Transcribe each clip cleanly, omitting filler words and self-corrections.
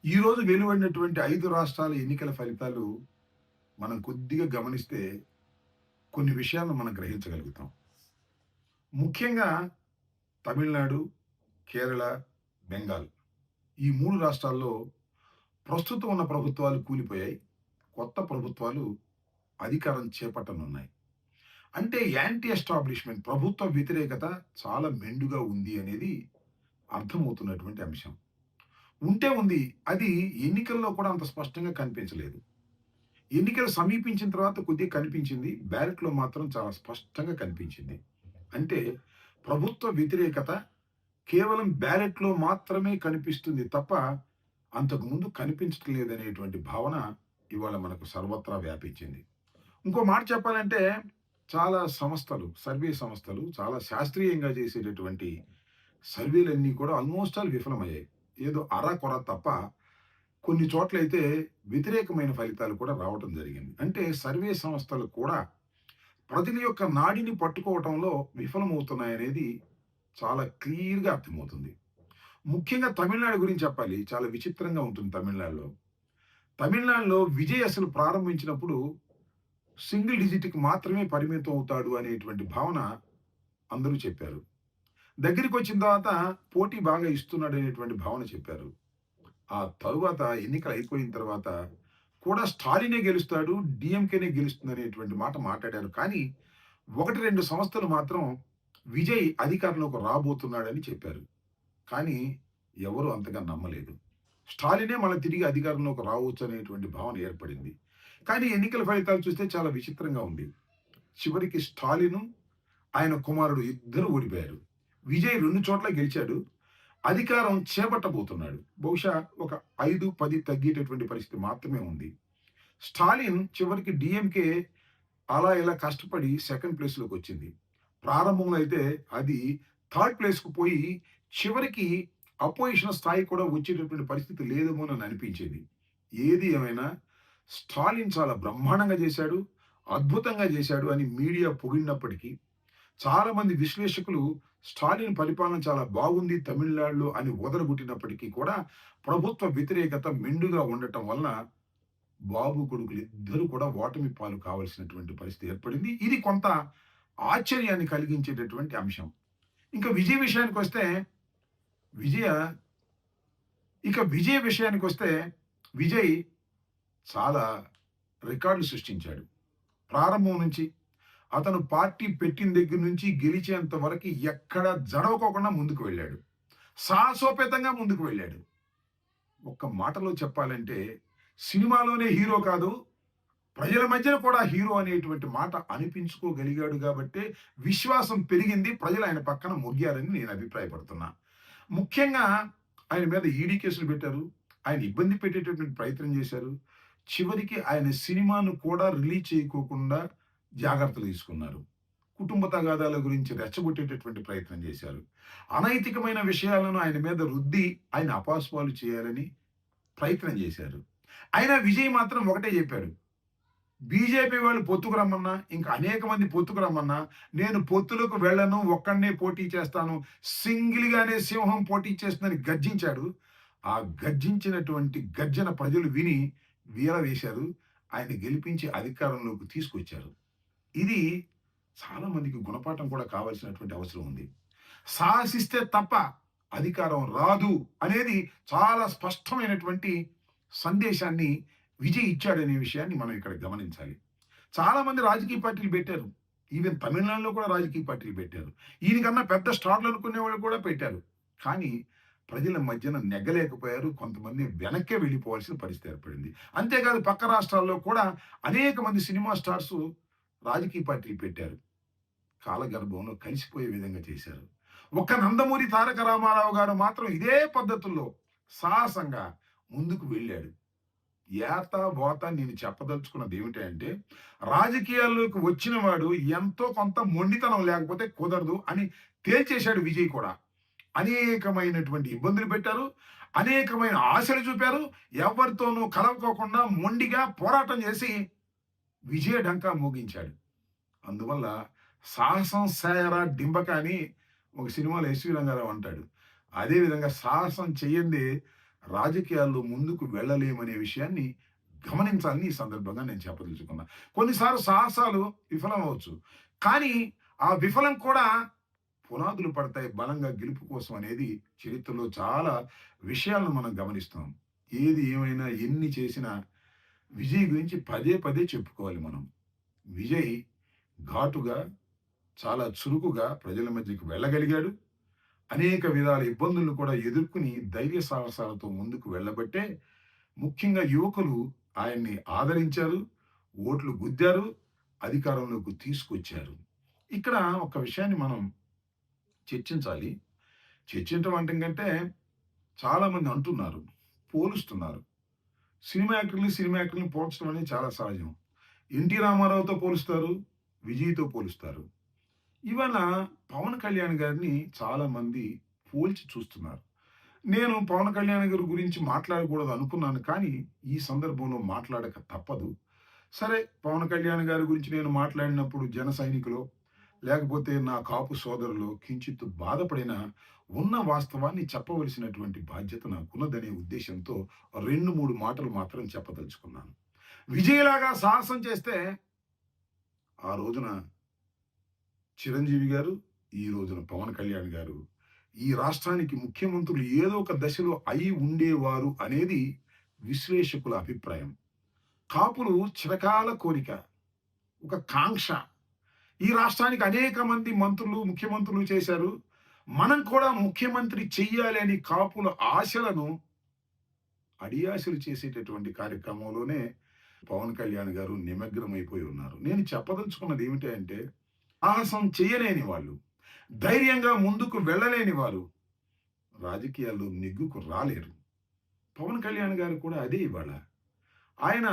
ఈరోజు వెలువడినటువంటి 5 రాష్ట్రాల ఎన్నికల ఫలితాలు మనం కొద్దిగా గమనిస్తే కొన్ని విషయాలను మనం గ్రహించగలుగుతాం. ముఖ్యంగా తమిళనాడు, కేరళ, బెంగాల్ ఈ 3 రాష్ట్రాల్లో ప్రస్తుతం ఉన్న ప్రభుత్వాలు కూలిపోయాయి. కొత్త ప్రభుత్వాలు అధికారం చేపట్టనున్నాయి. అంటే యాంటీ ఎస్టాబ్లిష్మెంట్ ప్రభుత్వ వ్యతిరేకత చాలా మెండుగా ఉంది అనేది అర్థమవుతున్నటువంటి అంశం. ఉంటే ఉంది. అది ఎన్నికల్లో కూడా అంత స్పష్టంగా కనిపించలేదు. ఎన్నికలు సమీపించిన తర్వాత కొద్దిగా కనిపించింది. బ్యాలెట్‌లో మాత్రం చాలా స్పష్టంగా కనిపించింది. అంటే ప్రభుత్వ వ్యతిరేకత కేవలం బ్యాలెట్‌లో మాత్రమే కనిపిస్తుంది తప్ప, అంతకుముందు కనిపించటం లేదనేటువంటి భావన ఇవాళ మనకు సర్వత్రా వ్యాపించింది. ఇంకో మాట చెప్పాలంటే చాలా సంస్థలు, సర్వే సంస్థలు చాలా శాస్త్రీయంగా చేసేటటువంటి సర్వేలన్నీ కూడా ఆల్‌మోస్ట్ ఆల్ విఫలమయ్యాయి. ఏదో అరకొర తప్ప కొన్ని చోట్లయితే వ్యతిరేకమైన ఫలితాలు కూడా రావటం జరిగింది. అంటే సర్వే సంస్థలు కూడా ప్రజల యొక్క నాడిని పట్టుకోవటంలో విఫలమవుతున్నాయనేది చాలా క్లియర్‌గా అర్థమవుతుంది. ముఖ్యంగా తమిళనాడు గురించి చెప్పాలి. చాలా విచిత్రంగా ఉంటుంది తమిళనాడులో. తమిళనాడులో విజయ్ అసలు ప్రారంభించినప్పుడు సింగిల్ డిజిట్‌కి మాత్రమే పరిమితం అవుతాడు అనేటువంటి భావన అందరూ చెప్పారు. దగ్గరికొచ్చిన తర్వాత పోటీ బాగా ఇస్తున్నాడనేటువంటి భావన చెప్పారు. ఆ తరువాత ఎన్నికలు అయిపోయిన తర్వాత కూడా స్టాలినే గెలుస్తాడు, డీఎంకేనే గెలుస్తుందనేటువంటి మాట మాట్లాడారు. కానీ 1, 2 సంస్థలు మాత్రం విజయ్ అధికారంలోకి రాబోతున్నాడని చెప్పారు. కానీ ఎవరు అంతగా నమ్మలేదు. స్టాలినే మళ్ళా తిరిగి అధికారంలోకి రావచ్చు అనేటువంటి భావన ఏర్పడింది. కానీ ఎన్నికల ఫలితాలు చూస్తే చాలా విచిత్రంగా ఉంది. చివరికి స్టాలిను, ఆయన కుమారుడు ఇద్దరు ఓడిపోయారు. విజయ్ 2 చోట్ల గెలిచాడు. అధికారం చేపట్టబోతున్నాడు. బహుశా ఒక 5, 10 తగ్గేటటువంటి పరిస్థితి మాత్రమే ఉంది. స్టాలిన్ చివరికి డీఎంకే అలా ఇలా కష్టపడి సెకండ్ ప్లేస్‌లోకొచ్చింది. ప్రారంభంలో అయితే అది థర్డ్ ప్లేస్‌కి పోయి చివరికి అపోజిషన్ స్థాయి కూడా వచ్చేటటువంటి పరిస్థితి లేదేమోనని అనిపించేది. ఏది ఏమైనా స్టాలిన్ చాలా బ్రహ్మాండంగా చేశాడు, అద్భుతంగా చేశాడు అని మీడియా పొగిడినప్పటికీ చాలామంది విశ్లేషకులు స్టాలిన్ పరిపాలన చాలా బాగుంది తమిళనాడులో అని ఊదరగొట్టినప్పటికీ కూడా ప్రభుత్వ వ్యతిరేకత మెండుగా ఉండటం వలన బాబు కొడుకులు ఇద్దరూ కూడా ఓటమి పాలు కావాల్సినటువంటి పరిస్థితి ఏర్పడింది. ఇది కొంత ఆశ్చర్యాన్ని కలిగించేటటువంటి అంశం. ఇంకా విజయ్ విషయానికొస్తే విజయ విజయ్ విషయానికొస్తే విజయ్ చాలా రికార్డులు సృష్టించాడు. ప్రారంభం నుంచి అతను పార్టీ పెట్టిన దగ్గర నుంచి గెలిచేంత వరకు ఎక్కడ జడవకోకుండా ముందుకు వెళ్ళాడు. సాహసోపేతంగా ముందుకు వెళ్ళాడు. ఒక్క మాటలో చెప్పాలంటే సినిమాలోనే హీరో కాదు, ప్రజల మధ్యన కూడా హీరో అనేటువంటి మాట అనిపించుకోగలిగాడు కాబట్టే విశ్వాసం పెరిగింది. ప్రజలు ఆయన పక్కన మొగ్గారని నేను అభిప్రాయపడుతున్నా. ముఖ్యంగా ఆయన మీద ఈడీ కేసులు పెట్టారు. ఆయన ఇబ్బంది పెట్టేటటువంటి ప్రయత్నం చేశారు. చివరికి ఆయన సినిమాను కూడా రిలీజ్ చేయకోకుండా జాగ్రత్తలు తీసుకున్నారు. కుటుంబ తగాదాల గురించి రెచ్చగొట్టేటటువంటి ప్రయత్నం చేశారు. అనైతికమైన విషయాలను ఆయన మీద రుద్ది ఆయన అపహాస్యాలు చేయాలని ప్రయత్నం చేశారు. అయినా విజయ్ మాత్రం ఒకటే చెప్పాడు. బీజేపీ వాళ్ళు పొత్తుకు రమ్మన్నా, ఇంకా అనేక మంది పొత్తుకు రమ్మన్నా, నేను పొత్తులకు వెళ్ళను, ఒక్కడినే పోటీ చేస్తాను, సింగిల్‌గానే సింహం పోటీ చేస్తుందని గర్జించాడు. ఆ గర్జించినటువంటి గర్జన ప్రజలు విని వీర వేశారు. ఆయన్ని గెలిపించి అధికారంలోకి తీసుకొచ్చారు. ఇది చాలా మందికి గుణపాఠం కూడా కావాల్సినటువంటి అవసరం ఉంది. సాహసిస్తే తప్ప అధికారం రాదు అనేది చాలా స్పష్టమైనటువంటి సందేశాన్ని విజయ్ ఇచ్చాడనే విషయాన్ని మనం ఇక్కడ గమనించాలి. చాలామంది రాజకీయ పార్టీలు పెట్టారు. ఈవెన్ తమిళనాడులో కూడా రాజకీయ పార్టీలు పెట్టారు. ఈయనకన్నా పెద్ద స్టార్లు అనుకునేవాళ్ళు కూడా పెట్టారు. కానీ ప్రజల మధ్యన నెగ్గలేకపోయారు. కొంతమంది వెనక్కే వెళ్ళిపోవాల్సిన పరిస్థితి ఏర్పడింది. అంతేకాదు పక్క రాష్ట్రాల్లో కూడా అనేక మంది సినిమా స్టార్సు రాజకీయ పార్టీలు పెట్టారు. కాలగర్భంలో కలిసిపోయే విధంగా చేశారు. ఒక్క నందమూరి తారక రామారావు గారు మాత్రం ఇదే పద్ధతుల్లో సాహసంగా ముందుకు వెళ్ళాడు. ఏత బోత నేను చెప్పదలుచుకున్నది ఏమిటంటే, రాజకీయాల్లోకి వచ్చిన వాడు ఎంతో కొంత మొండితనం లేకపోతే కుదరదు అని తేల్చేశాడు విజయ్ కూడా. అనేకమైనటువంటి ఇబ్బందులు పెట్టారు. అనేకమైన ఆశలు చూపారు. ఎవరితోనూ కలవకోకుండా మొండిగా పోరాటం చేసి విజయ డంకా మోగించాడు. అందువల్ల సాహసం సేయరా డింబక అని ఒక సినిమాలో ఎస్వి రంగారావు అంటాడు. అదేవిధంగా సాహసం చెయ్యందే రాజకీయాల్లో ముందుకు వెళ్ళలేమనే విషయాన్ని గమనించాలని ఈ సందర్భంగా నేను చెప్పదలుచుకున్నా. కొన్నిసార్లు సాహసాలు విఫలమవ్వచ్చు. కానీ ఆ విఫలం కూడా పునాదులు పడతాయి బలంగా గెలుపు కోసం అనేది చరిత్రలో చాలా విషయాలను మనం గమనిస్తున్నాం. ఏది ఏమైనా ఎన్ని చేసినా విజయ్ గురించి పదే పదే చెప్పుకోవాలి మనం. విజయ్ ఘాటుగా, చాలా చురుకుగా ప్రజల మధ్యకి వెళ్ళగలిగాడు. అనేక విధాల ఇబ్బందులను కూడా ఎదుర్కొని ధైర్య సాహసాలతో ముందుకు వెళ్ళబట్టే ముఖ్యంగా యువకులు ఆయన్ని ఆదరించారు, ఓట్లు గుద్దారు, అధికారంలోకి తీసుకొచ్చారు. ఇక్కడ ఒక విషయాన్ని మనం చర్చించాలి. చర్చించడం అంటే కంటే చాలామంది అంటున్నారు, పోలుస్తున్నారు. సినిమా యాక్టర్‌ని పోల్చడం అనేది చాలా సహజం. 'ఎన్టీ రామారావుతో' పోలుస్తారు, 'విజయ్‌తో' పోలుస్తారు. ఇవాళ 'పవన్ కళ్యాణ్' గారిని చాలామంది పోల్చి చూస్తున్నారు. నేను 'పవన్ కళ్యాణ్' గారి గురించి మాట్లాడకూడదు అనుకున్నాను. కానీ, ఈ సందర్భంలో మాట్లాడక తప్పదు. సరే 'పవన్ కళ్యాణ్' గారి గురించి నేను మాట్లాడినప్పుడు జన సైనికులో, లేకపోతే నా కాపు సోదరులో కించిత్తు బాధపడినా, ఉన్న వాస్తవాన్ని చెప్పవలసినటువంటి బాధ్యత నాకున్నదనే ఉద్దేశ్యంతో 2, 3 మాటలు మాత్రం చెప్పదలుచుకున్నాను. విజయ్‌లాగా సాహసం చేస్తే, ఆ రోజున చిరంజీవి గారు, ఈ రోజున పవన్ కళ్యాణ్ గారు, ఈ రాష్ట్రానికి ముఖ్యమంత్రులు ఏదో ఒక దశలో అయి ఉండేవారు అనేది విశ్లేషకుల అభిప్రాయం. కాపులు చిరకాల కోరిక, ఒక కాంక్ష. ఈ రాష్ట్రానికి అనేక మంది మంత్రులు, ముఖ్యమంత్రులు చేశారు. మనం కూడా ముఖ్యమంత్రి చెయ్యాలి అని కాపుల ఆశలను అడియాసలు చేసేటటువంటి కార్యక్రమంలోనే పవన్ కళ్యాణ్ గారు నిమగ్నమైపోయి ఉన్నారు. నేను చెప్పదలుచుకున్నది ఏమిటి అంటే, సాహసం చేయలేని వాళ్ళు, ధైర్యంగా ముందుకు వెళ్ళలేని వారు రాజకీయాల్లో నెగ్గుకు రాలేరు. పవన్ కళ్యాణ్ గారు కూడా అదే ఇవాళ. ఆయన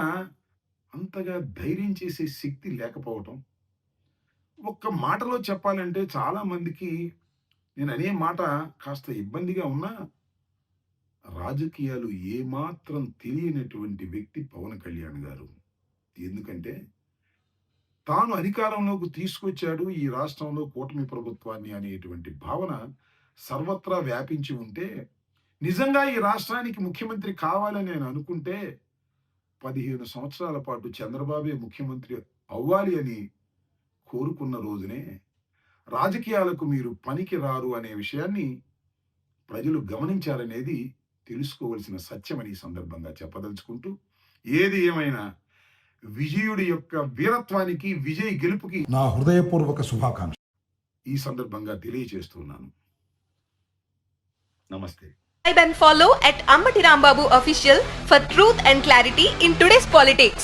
అంతగా ధైర్యం చేసే శక్తి లేకపోవటం. ఒక్క మాటలో చెప్పాలంటే చాలా మందికి నేననే మాట కాస్త ఇబ్బందిగా ఉన్నా, రాజకీయాలు ఏమాత్రం తెలియనటువంటి వ్యక్తి పవన్ కళ్యాణ్ గారు. ఎందుకంటే తాను అధికారంలోకి తీసుకొచ్చాడు ఈ రాష్ట్రంలో కూటమి ప్రభుత్వాన్ని అనేటువంటి భావన సర్వత్రా వ్యాపించి ఉంటే, నిజంగా ఈ రాష్ట్రానికి ముఖ్యమంత్రి కావాలని నేను అనుకుంటే 15 సంవత్సరాల పాటు చంద్రబాబే ముఖ్యమంత్రి అవ్వాలి అని కోరుకున్న రోజునే రాజకీయాలకు మీరు పనికి రారు అనే విషయాన్ని ప్రజలు గమనించారనేది తెలుసుకోవలసిన సత్యమని ఈ సందర్భంగా చెప్పదలుచుకుంటూ, ఏది ఏమైనా విజయుడి యొక్క వీరత్వానికి, విజయ్ గెలుపుకి నా హృదయపూర్వక శుభాకాంక్ష ఈ సందర్భంగా తెలియజేస్తున్నాను. నమస్తే. Subscribe and follow at Ammati Rambabu Official for truth and clarity in today's politics.